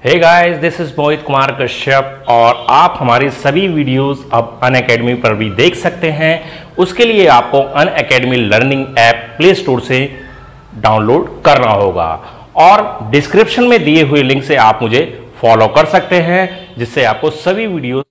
Hey guys, this is Mohit Kumar Kashyap और आप हमारी सभी वीडियोस अब अनअकैडमी पर भी देख सकते हैं। उसके लिए आपको Unacademy learning app play store से डाउनलोड करना होगा और डिस्क्रिप्शन में दिए हुए लिंक से आप मुझे फॉलो कर सकते हैं, जिससे आपको सभी वीडियोस।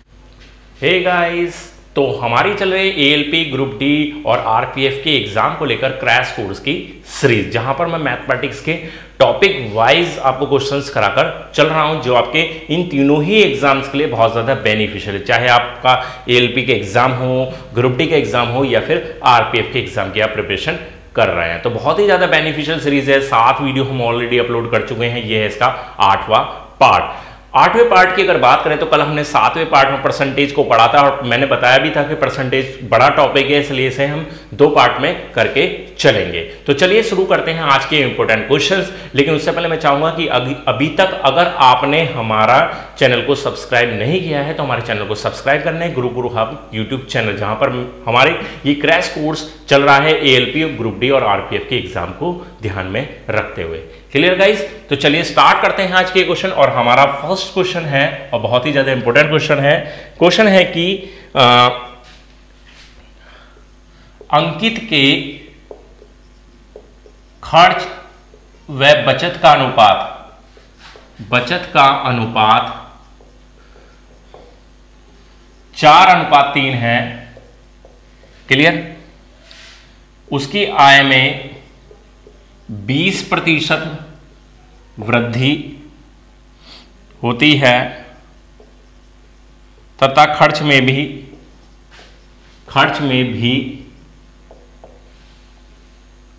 हे गाइस, तो हमारी चल रही एएलपी ग्रुप डी और आरपीएफ के एग्जाम को लेकर क्रैश कोर्स की सीरीज, जहां पर मैं मैथमेटिक्स के टॉपिक वाइज आपको क्वेश्चंस कराकर चल रहा हूं, जो आपके इन तीनों ही एग्जाम्स के लिए बहुत ज्यादा बेनिफिशियल है। चाहे आपका एएलपी के एग्जाम हो, ग्रुप डी के एग्जाम हो या फिर आरपीएफ के एग्जाम की आप प्रिपरेशन कर रहे हैं, तो बहुत ही ज्यादा बेनिफिशियल सीरीज है। 7 वीडियो हम ऑलरेडी अपलोड कर चुके हैं। ये है इसका 8वां पार्ट। 8वें पार्ट की अगर बात करें तो कल हमने 7वें पार्ट में परसेंटेज को पढ़ा था और मैंने बताया भी था कि परसेंटेज बड़ा टॉपिक है, इसलिए इसे हम 2 पार्ट में करके चलेंगे। तो चलिए शुरू करते हैं आज के इंपॉर्टेंट क्वेश्चंस। लेकिन उससे पहले मैं चाहूंगा कि अभी तक अगर आपने हमारा चैनल को सब्सक्राइब नहीं किया है तो हमारे चैनल को सब्सक्राइब करना है। गुरु हब यूट्यूब चैनल, जहां पर हमारे ये क्रैश कोर्स चल रहा है एएलपी, ग्रुप डी और आरपीएफ के एग्जाम को ध्यान में रखते हुए। Clear guys? तो चलिए स्टार्ट करते हैं आज के क्वेश्चन। और हमारा फर्स्ट क्वेश्चन है और बहुत ही ज्यादा इंपॉर्टेंट क्वेश्चन है। क्वेश्चन है कि अंकित के खर्च व बचत का अनुपात 4:3 है। क्लियर? उसकी आय में 20% वृद्धि होती है तथा खर्च में भी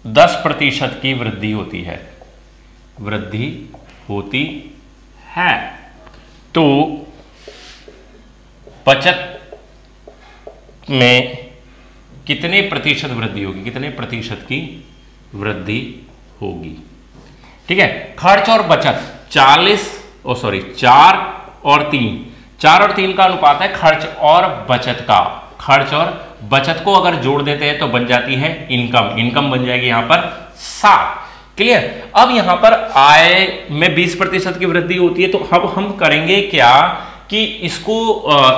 10% की वृद्धि होती है। तो बचत में कितने प्रतिशत वृद्धि होगी, कितने प्रतिशत की वृद्धि होगी? ठीक है, खर्च और बचत 4 और 3 का अनुपात है खर्च और बचत का। खर्च और बचत को अगर जोड़ देते हैं तो बन जाती है इनकम बन जाएगी यहां पर 7। क्लियर? अब यहां पर आय में 20% की वृद्धि होती है, तो अब हम करेंगे क्या कि इसको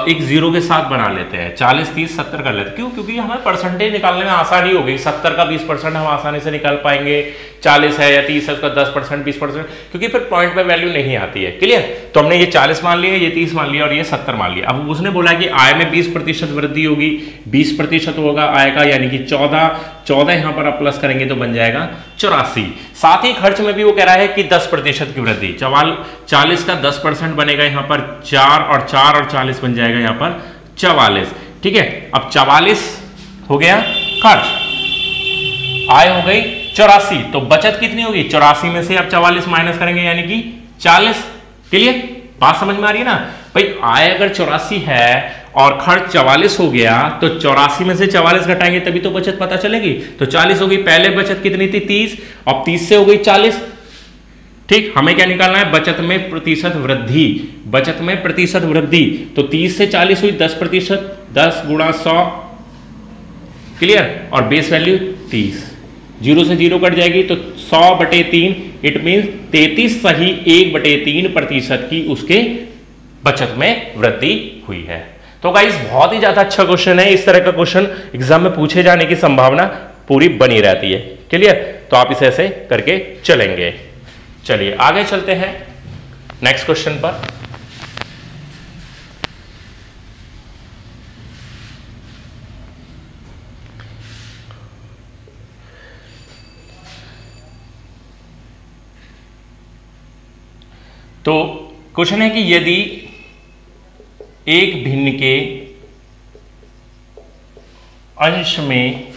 एक जीरो के साथ बना लेते हैं। 40, 30, 70 कर लेते हैं। क्यों? क्योंकि हमें परसेंटेज निकालने में आसानी होगी। 70 का 20% हम आसानी से निकाल पाएंगे। 40 है या 30 है, उसका 10%, 20%, क्योंकि फिर पॉइंट पे वैल्यू नहीं आती है। क्लियर? तो हमने ये 40 मान लिया, ये 30 मान लिया और ये 70 मान लिया। अब उसने बोला कि आय में 20% वृद्धि होगी, 20% होगा आय का, यानी कि 14 यहां पर आप प्लस करेंगे तो बन जाएगा 84। साथ ही खर्च में भी वो कह रहा है कि 10% की वृद्धि। 40 का 10% बनेगा यहां पर 4 और 40 बन जाएगा यहां पर 44। ठीक है, अब 44 हो गया खर्च, आय हो गई 84, तो बचत कितनी होगी? 84 में से आप 44 माइनस करेंगे यानी कि 40। क्लियर? बात समझ में आ रही है ना भाई? आय अगर 84 है और खर्च 44 हो गया, तो 84 में से 44 घटाएंगे तभी तो बचत पता चलेगी। तो 40 हो गई, पहले बचत कितनी थी? 30, अब 30 से हो गई 40। ठीक, हमें क्या निकालना है? बचत में प्रतिशत वृद्धि। बचत में प्रतिशत वृद्धि, तो 30 से 40 हुई 10%, 10 गुणा 100। क्लियर? और बेस वैल्यू 30, 0 से 0 कट जाएगी तो 100/3, इट मीन 33 सही 1/3% की उसके बचत में वृद्धि हुई है। तो गाइस, बहुत ही ज्यादा अच्छा क्वेश्चन है। इस तरह का क्वेश्चन एग्जाम में पूछे जाने की संभावना पूरी बनी रहती है। क्लियर? तो आप इसे ऐसे करके चलेंगे। चलिए आगे चलते हैं नेक्स्ट क्वेश्चन पर। तो क्वेश्चन है कि यदि एक भिन्न के अंश में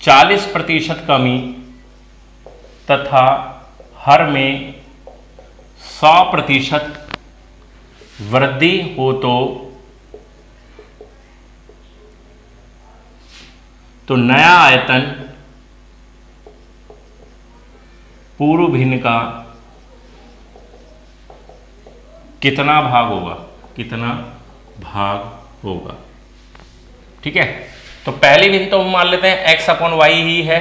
40% कमी तथा हर में 100% वृद्धि हो तो नया आयतन पूर्व भिन्न का कितना भाग होगा? ठीक है, तो पहली विधि तो हम मान लेते हैं x/y ही है।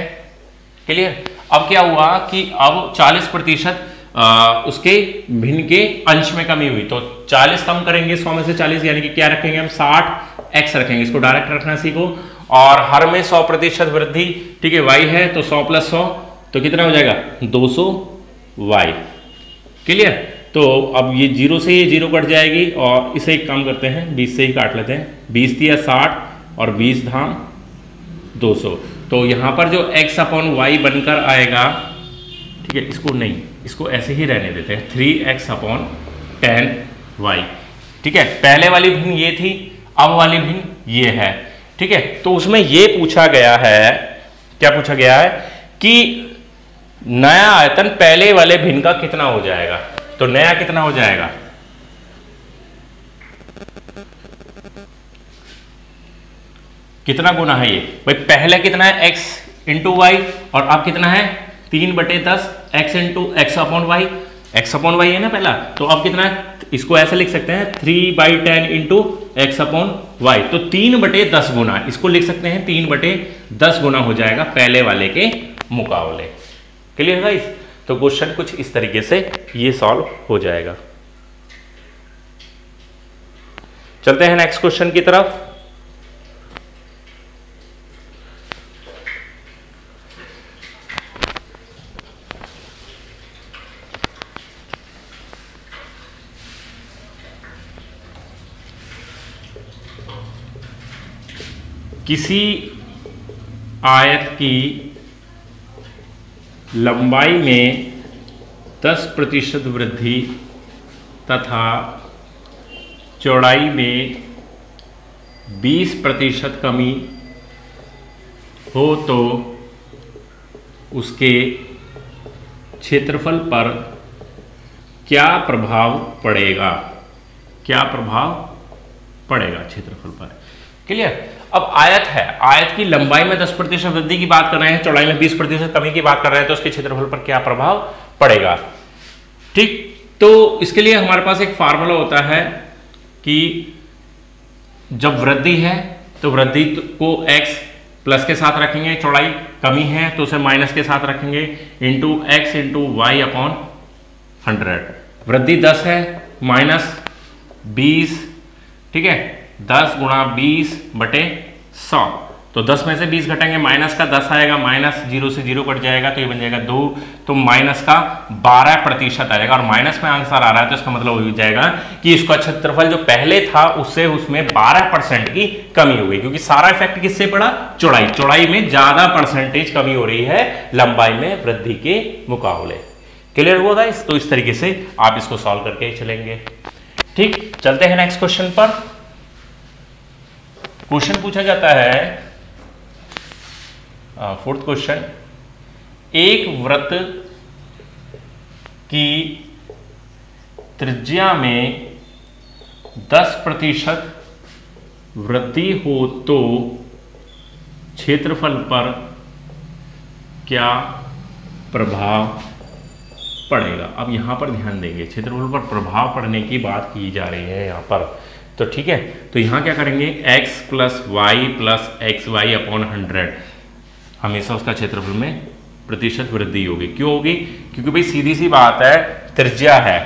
क्लियर? अब क्या हुआ कि अब 40% उसके भिन्न के अंश में कमी हुई, तो 40 कम करेंगे 100 में से 40, यानी कि क्या रखेंगे हम 60x रखेंगे, इसको डायरेक्ट रखना सीखो। और हर में 100% वृद्धि, ठीक है, y है तो 100 + 100 तो कितना हो जाएगा 200y। क्लियर। तो अब ये 0 से ये 0 कट जाएगी और इसे एक काम करते हैं 20 से ही काट लेते हैं, 20 दिया 60 और 20 धाम 200, तो यहां पर जो x/y बनकर आएगा, ठीक है, इसको नहीं, इसको ऐसे ही रहने देते हैं 3x/10y। ठीक है, पहले वाली भिन्न ये थी, अब वाली भिन्न ये है। ठीक है, तो उसमें ये पूछा गया है, क्या पूछा गया है कि नया आयतन पहले वाले भिन्न का कितना हो जाएगा, तो नया कितना हो जाएगा, कितना गुना है ये भाई, पहले कितना है x × y और अब कितना है 3/10 x × x/y, x/y है ना पहला, तो अब कितना है, इसको ऐसे लिख सकते हैं 3/10 × x/y, तो 3/10 गुना, इसको लिख सकते हैं 3/10 गुना हो जाएगा पहले वाले के मुकाबले। Clear guys. तो क्वेश्चन कुछ इस तरीके से ये सॉल्व हो जाएगा। चलते हैं नेक्स्ट क्वेश्चन की तरफ। किसी आयत की लंबाई में 10% वृद्धि तथा चौड़ाई में 20% कमी हो तो उसके क्षेत्रफल पर क्या प्रभाव पड़ेगा, क्या प्रभाव पड़ेगा क्षेत्रफल पर। क्लियर। अब आयत है, आयत की लंबाई में 10% वृद्धि की बात कर रहे हैं, चौड़ाई में 20% कमी की बात कर रहे हैं, तो उसके क्षेत्रफल पर क्या प्रभाव पड़ेगा। ठीक, तो इसके लिए हमारे पास एक फार्मूला होता है कि जब वृद्धि है तो वृद्धि को x प्लस के साथ रखेंगे, चौड़ाई कमी है तो उसे माइनस के साथ रखेंगे, इंटू x × y/100। वृद्धि 10 है माइनस 20, ठीक है, 10 × 20/100, तो 10 में से 20 घटेंगे, माइनस का 10 आएगा, माइनस 0 से 0 कट जाएगा तो ये बन जाएगा 2, तो माइनस का 12% आएगा, और माइनस में आंसर आ रहा है तो इसका मतलब हो जाएगा कि इसका क्षेत्रफल जो पहले था उससे उसमें 12% की कमी हो गई, क्योंकि सारा इफेक्ट किससे पड़ा, चौड़ाई, चौड़ाई में ज्यादा परसेंटेज कमी हो रही है लंबाई में वृद्धि के मुकाबले। क्लियर हुआ गाइस। तो इस तरीके से आप इसको सॉल्व करके चलेंगे। ठीक, चलते हैं नेक्स्ट क्वेश्चन पर। क्वेश्चन पूछा जाता है, फोर्थ क्वेश्चन, एक वृत्त की त्रिज्या में 10% वृद्धि हो तो क्षेत्रफल पर क्या प्रभाव पड़ेगा। अब यहां पर ध्यान देंगे, क्षेत्रफल पर प्रभाव पड़ने की बात की जा रही है यहां पर, तो ठीक है, तो यहां क्या करेंगे, x + y + xy/100, हमेशा उसका क्षेत्रफल में प्रतिशत वृद्धि होगी। क्यों होगी, क्योंकि भाई सीधी सी बात है, त्रिज्या है,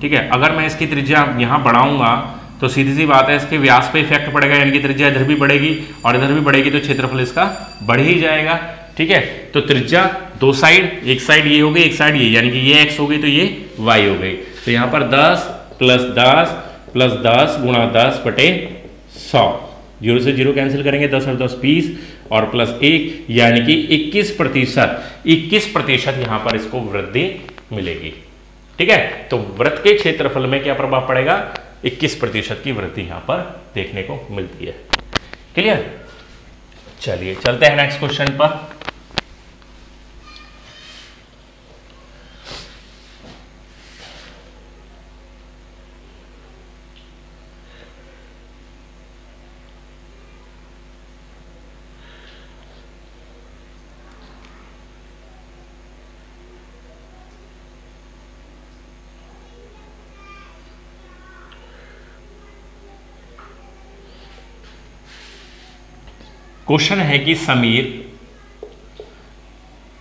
ठीक है, अगर मैं इसकी त्रिज्या यहां बढ़ाऊंगा तो सीधी सी बात है इसके व्यास पे इफेक्ट पड़ेगा, यानी कि त्रिज्या इधर भी बढ़ेगी और इधर भी बढ़ेगी, तो क्षेत्रफल इसका बढ़ ही जाएगा। ठीक है, तो त्रिज्या दो साइड, एक साइड ये हो गई, एक साइड ये, यानी कि ये x हो गई तो ये y हो गई, तो यहां पर 10 + 10 + 10 × 10/100, 0 से 0 कैंसिल करेंगे, 10 और 10 20 और +1, यानी कि 21% यहां पर इसको वृद्धि मिलेगी। ठीक है, तो वृत्त के क्षेत्रफल में क्या प्रभाव पड़ेगा, 21% की वृद्धि यहां पर देखने को मिलती है। क्लियर। चलिए चलते हैं नेक्स्ट क्वेश्चन पर। क्वेश्चन है कि समीर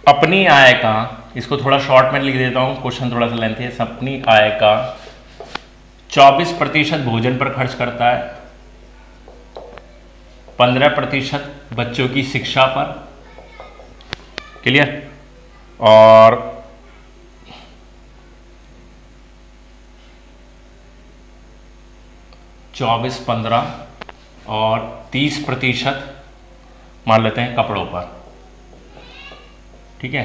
अपनी आय का इसको थोड़ा शॉर्ट में लिख देता हूँ, क्वेश्चन थोड़ा सा लेंथी है। अपनी आय का 24% भोजन पर खर्च करता है, 15% बच्चों की शिक्षा पर, क्लियर, और 24-15 और 30% मान लेते हैं कपड़ों पर, ठीक है,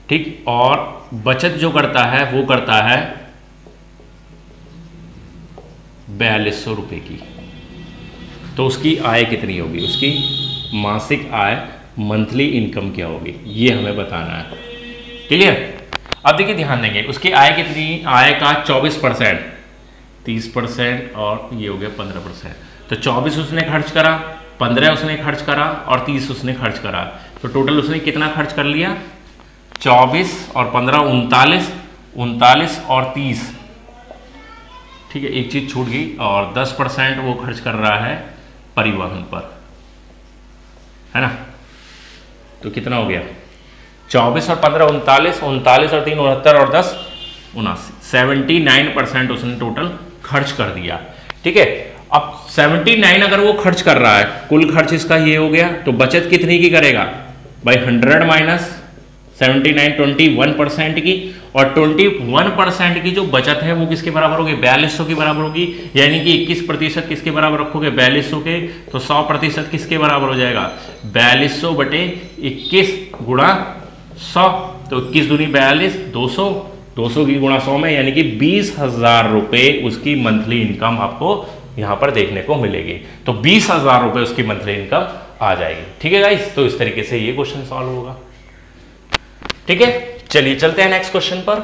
ठीक। और बचत जो करता है वो करता है 4200 रुपये की। तो उसकी आय कितनी होगी, उसकी मासिक आय, मंथली इनकम क्या होगी, ये हमें बताना है, क्लियर। अब देखिए ध्यान देंगे, उसकी आय कितनी, आय का 24%, 30% और ये हो गया 15%। तो 24 उसने खर्च करा, 15 उसने खर्च करा और 30 उसने खर्च करा। तो टोटल उसने कितना खर्च कर लिया, 24 और 15 39, 39 और 30, ठीक है, एक चीज छूट गई, और 10% वो खर्च कर रहा है परिवहन पर, है ना। तो कितना हो गया, 24 और 15 39, 39 और 3 69 और 10 79, 79% उसने टोटल खर्च कर दिया, ठीक है। अब 79 अगर वो खर्च कर रहा है, कुल खर्च इसका ये हो गया, तो बचत कितनी की करेगा भाई, 100 माइनस 79, 21% की, और 21% की जो बचत है वो किसके बराबर होगी, 4200 के बराबर होगी। यानी कि 21% किसके बराबर रखोगे, 4200 के, तो 100% किसके बराबर हो जाएगा, 4200 बटे 21 गुणा 100, तो 21 दूनी 42, 200, 200 की गुणा 100 में, यानी कि 20,000 रुपये उसकी मंथली इनकम आपको यहां पर देखने को मिलेगी। तो 20,000 रुपये उसकी मंथली इनकम आ जाएगी, ठीक है गाइस। तो इस तरीके से ये क्वेश्चन सॉल्व होगा, ठीक है। चलिए चलते हैं नेक्स्ट क्वेश्चन पर।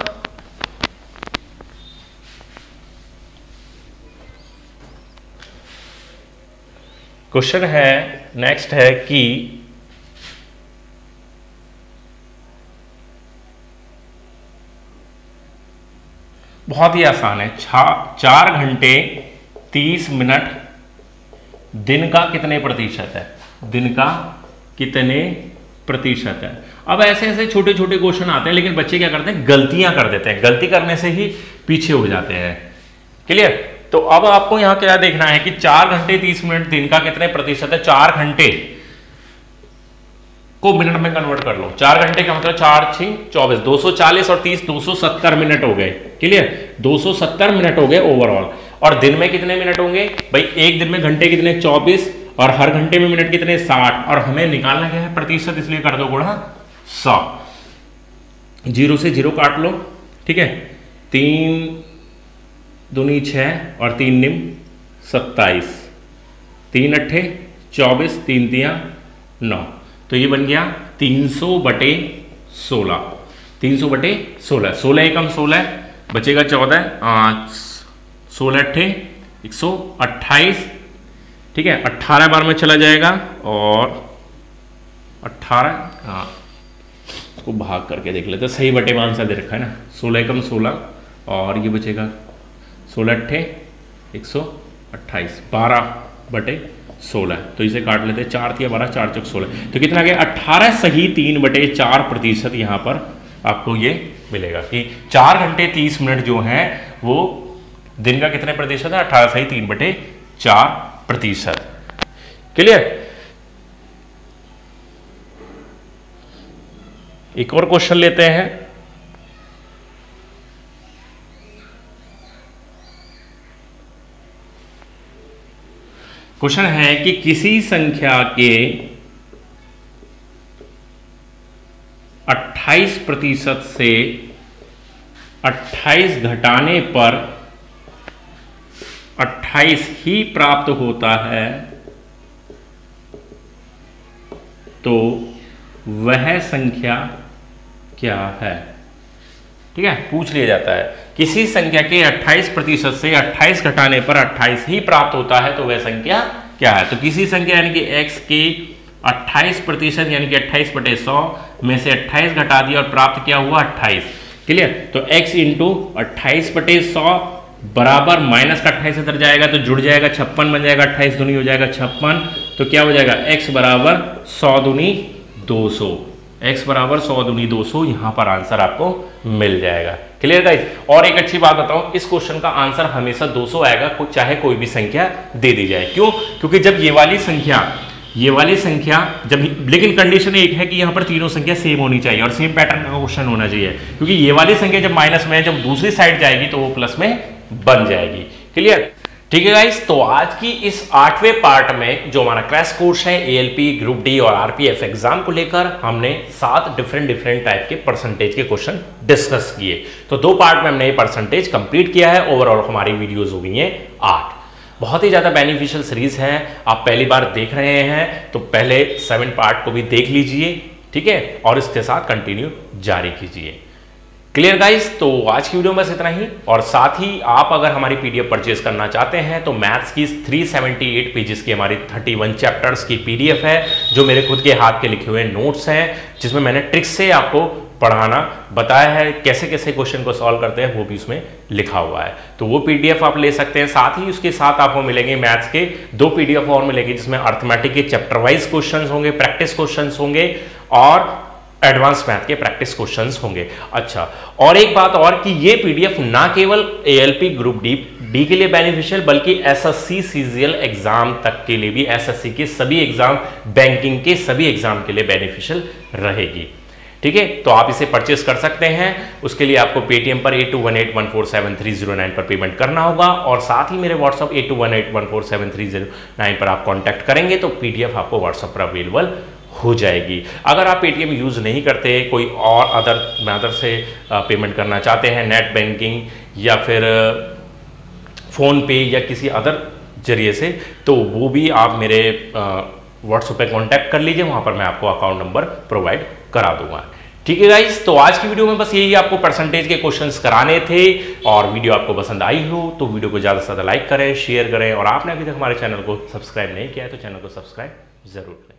क्वेश्चन है नेक्स्ट है कि बहुत ही आसान है, 4 घंटे 30 मिनट दिन का कितने प्रतिशत है, दिन का कितने प्रतिशत है। अब ऐसे ऐसे छोटे छोटे क्वेश्चन आते हैं, लेकिन बच्चे क्या करते हैं, गलतियां कर देते हैं, गलती करने से ही पीछे हो जाते हैं, क्लियर। तो अब आपको यहां क्या देखना है कि 4 घंटे 30 मिनट दिन का कितने प्रतिशत है। 4 घंटे को मिनट में कन्वर्ट कर लो, 4 घंटे का मतलब 4 6 24, 240 और 30 270 मिनट हो गए, क्लियर, 270 मिनट हो गए ओवरऑल। और दिन में कितने मिनट होंगे भाई, एक दिन में घंटे कितने 24, और हर घंटे में मिनट कितने 60, और हमें निकालना क्या है प्रतिशत, इसलिए कर दो गुणा 100, 0 से 0 काट लो, ठीक है, 3 दूनी 6 और 3 निम 27, 3 अट्ठे 24, 3 तियां 9, तो ये बन गया 300 बटे 16, 300 बटे 16, 16 एकम 16 बचेगा 14, 16 अट्ठे 128, ठीक है, 18 बार में चला जाएगा, और 18 को भाग करके देख लेते, सही बटे मान सा दे रखा है ना, 16 एकम 16, और ये बचेगा 16 अट्ठे 128, 12 बटे 16, तो इसे काट लेते हैं, 4 तिया 12, 4 चौक 16, तो कितना गया 18 सही 3 बटे 4% यहां पर आपको ये मिलेगा कि 4 घंटे 30 मिनट जो है वो दिन का कितने प्रतिशत है, 18 सही 3 बटे 4%, क्लियर। एक और क्वेश्चन लेते हैं। क्वेश्चन है कि किसी संख्या के 28% से 28 घटाने पर 28 ही प्राप्त होता है, तो वह संख्या क्या है, ठीक है, पूछ लिया जाता है। किसी संख्या के 28% से 28 घटाने पर 28 ही प्राप्त होता है, तो वह संख्या क्या है। तो किसी संख्या यानी कि x के 28% यानी कि 28 बटे 100 में से 28 घटा दिया और प्राप्त क्या हुआ 28, क्लियर। तो x इंटू 28 बटे 100 बराबर माइनस का 28 इधर जाएगा तो जुड़ जाएगा 56 बन जाएगा, 28 दूनी हो जाएगा 56, तो क्या हो जाएगा x बराबर 100 दूनी 200, x बराबर 100 दूनी 200, यहां पर आंसर आपको मिल जाएगा। Clear guys? और एक अच्छी बात बताऊं, इस क्वेश्चन का आंसर हमेशा 200 आएगा, चाहे कोई भी संख्या दे दी जाए। क्यों? क्योंकि जब ये वाली संख्या जब, लेकिन कंडीशन एक है कि यहाँ पर तीनों संख्या सेम होनी चाहिए और सेम पैटर्न का क्वेश्चन होना चाहिए, क्योंकि ये वाली संख्या जब माइनस में है, जब दूसरी साइड जाएगी तो वो प्लस में बन जाएगी। क्लियर? ठीक है गाइस, तो आज की इस 8वें पार्ट में जो हमारा क्रैश कोर्स है एएलपी, ग्रुप डी और आरपीएफ एग्जाम को लेकर, हमने 7 डिफरेंट टाइप के परसेंटेज के क्वेश्चन डिस्कस किए। तो 2 पार्ट में हमने ये परसेंटेज कंप्लीट किया है। ओवरऑल हमारी वीडियोस हो गई हैं 8। बहुत ही ज़्यादा बेनिफिशियल सीरीज है। आप पहली बार देख रहे हैं तो पहले 7 पार्ट को भी देख लीजिए, ठीक है, और इसके साथ कंटिन्यू जारी कीजिए। Clear guys? तो आज की वीडियो में बस इतना ही। और साथ ही आप अगर हमारी पीडीएफ परचेज करना चाहते हैं तो मैथ्स की 378 पेजेस की हमारी 31 चैप्टर्स की पीडीएफ है, जो मेरे खुद के हाथ के लिखे हुए नोट्स हैं, जिसमें मैंने ट्रिक्स से आपको पढ़ाना बताया है, कैसे कैसे क्वेश्चन को सॉल्व करते हैं वो भी उसमें लिखा हुआ है। तो वो पीडीएफ आप ले सकते हैं। साथ ही उसके साथ आपको मिलेंगे मैथ्स के 2 पीडीएफ और मिलेंगे, जिसमें अर्थमेटिक के चैप्टर वाइज क्वेश्चन होंगे, प्रैक्टिस क्वेश्चन होंगे और एडवांस मैथ के प्रैक्टिस क्वेश्चंस होंगे। अच्छा, और एक बात और कि ये पीडीएफ ना केवल एएलपी ग्रुप डी के लिए बेनिफिशियल, बल्कि एसएससी सीजीएल एग्जाम तक के लिए भी, एसएससी के सभी एग्जाम, बैंकिंग के सभी एग्जाम के लिए बेनिफिशियल रहेगी। ठीक है, तो आप इसे परचेस कर सकते हैं। उसके लिए आपको पेटीएम पर 8218147309 पर पेमेंट करना होगा, और साथ ही मेरे व्हाट्सअप 8218147309 पर आप कांटेक्ट करेंगे तो पीडीएफ आपको व्हाट्सअप पर अवेलेबल हो जाएगी। अगर आप पेटीएम यूज़ नहीं करते, कोई और अदर मैथड से पेमेंट करना चाहते हैं, नेट बैंकिंग या फिर फ़ोन पे या किसी अदर जरिए से, तो वो भी आप मेरे व्हाट्सएप पे कांटेक्ट कर लीजिए, वहाँ पर मैं आपको अकाउंट नंबर प्रोवाइड करा दूंगा। ठीक है गाइस, तो आज की वीडियो में बस यही आपको परसेंटेज के क्वेश्चंस कराने थे। और वीडियो आपको पसंद आई हो तो वीडियो को ज़्यादा से ज़्यादा लाइक करें, शेयर करें, और आपने अभी तक हमारे चैनल को सब्सक्राइब नहीं किया है तो चैनल को सब्सक्राइब जरूर करें।